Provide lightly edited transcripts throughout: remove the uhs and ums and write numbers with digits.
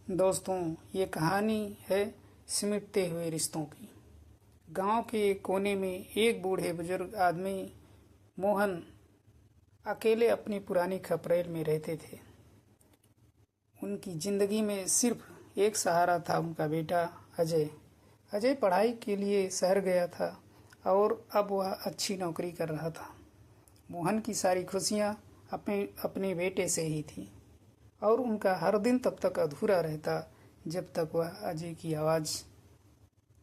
दोस्तों, ये कहानी है सिमटते हुए रिश्तों की। गांव के एक कोने में एक बूढ़े बुजुर्ग आदमी मोहन अकेले अपनी पुरानी खपरेल में रहते थे। उनकी जिंदगी में सिर्फ एक सहारा था, उनका बेटा अजय। अजय पढ़ाई के लिए शहर गया था और अब वह अच्छी नौकरी कर रहा था। मोहन की सारी खुशियां अपने बेटे से ही थी और उनका हर दिन तब तक अधूरा रहता जब तक वह अजय की आवाज़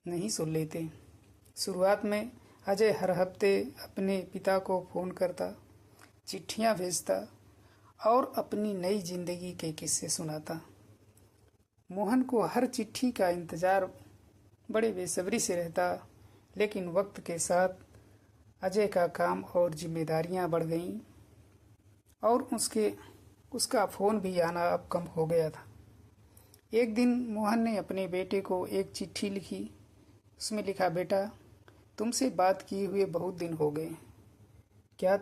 नहीं सुन लेते। शुरुआत में अजय हर हफ्ते अपने पिता को फ़ोन करता, चिट्ठियां भेजता और अपनी नई जिंदगी के किस्से सुनाता। मोहन को हर चिट्ठी का इंतज़ार बड़े बेसब्री से रहता, लेकिन वक्त के साथ अजय का काम और जिम्मेदारियां बढ़ गईं और उसका फ़ोन भी आना अब कम हो गया था। एक दिन मोहन ने अपने बेटे को एक चिट्ठी लिखी। उसमें लिखा, बेटा, तुमसे बात किए हुए बहुत दिन हो गए। क्या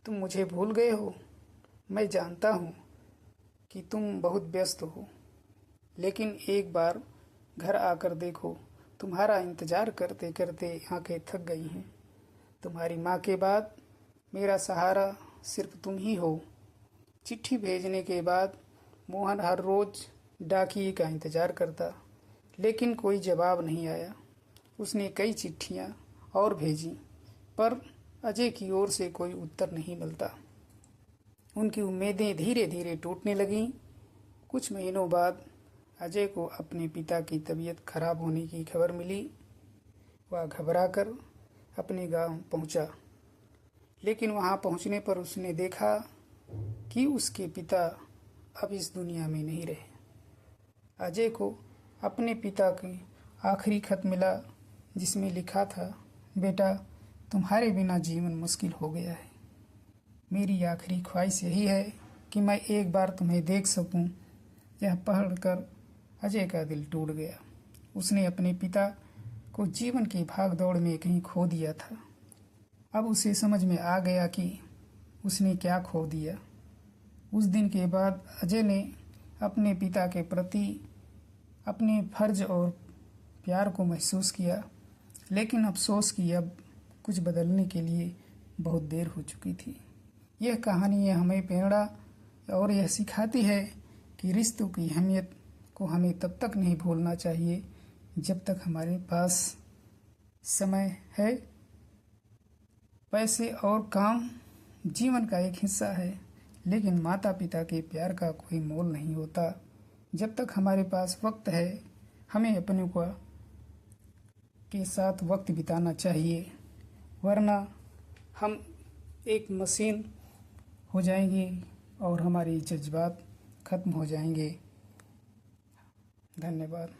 तुम मुझे भूल गए हो? मैं जानता हूँ कि तुम बहुत व्यस्त हो, लेकिन एक बार घर आकर देखो। तुम्हारा इंतज़ार करते करते आंखें थक गई हैं। तुम्हारी माँ के बाद मेरा सहारा सिर्फ तुम ही हो। चिट्ठी भेजने के बाद मोहन हर रोज़ डाकिए का इंतज़ार करता, लेकिन कोई जवाब नहीं आया। उसने कई चिट्ठियाँ और भेजी, पर अजय की ओर से कोई उत्तर नहीं मिलता। उनकी उम्मीदें धीरे धीरे टूटने लगीं। कुछ महीनों बाद अजय को अपने पिता की तबीयत खराब होने की खबर मिली। वह घबराकर अपने गांव पहुंचा, लेकिन वहां पहुंचने पर उसने देखा कि उसके पिता अब इस दुनिया में नहीं रहे। अजय को अपने पिता की आखिरी खत मिला, जिसमें लिखा था, बेटा, तुम्हारे बिना जीवन मुश्किल हो गया है। मेरी आखिरी ख्वाहिश यही है कि मैं एक बार तुम्हें देख सकूं। यह पढ़कर अजय का दिल टूट गया। उसने अपने पिता को जीवन की भागदौड़ में कहीं खो दिया था। अब उसे समझ में आ गया कि उसने क्या खो दिया। उस दिन के बाद अजय ने अपने पिता के प्रति अपने फर्ज और प्यार को महसूस किया, लेकिन अफसोस कि अब कुछ बदलने के लिए बहुत देर हो चुकी थी। यह कहानी हमें प्रेरणा और यह सिखाती है कि रिश्तों की अहमियत को हमें तब तक नहीं भूलना चाहिए जब तक हमारे पास समय है। पैसे और काम जीवन का एक हिस्सा है, लेकिन माता पिता के प्यार का कोई मोल नहीं होता। जब तक हमारे पास वक्त है, हमें अपने के साथ वक्त बिताना चाहिए, वरना हम एक मशीन हो जाएंगे और हमारे जज्बात खत्म हो जाएंगे। धन्यवाद।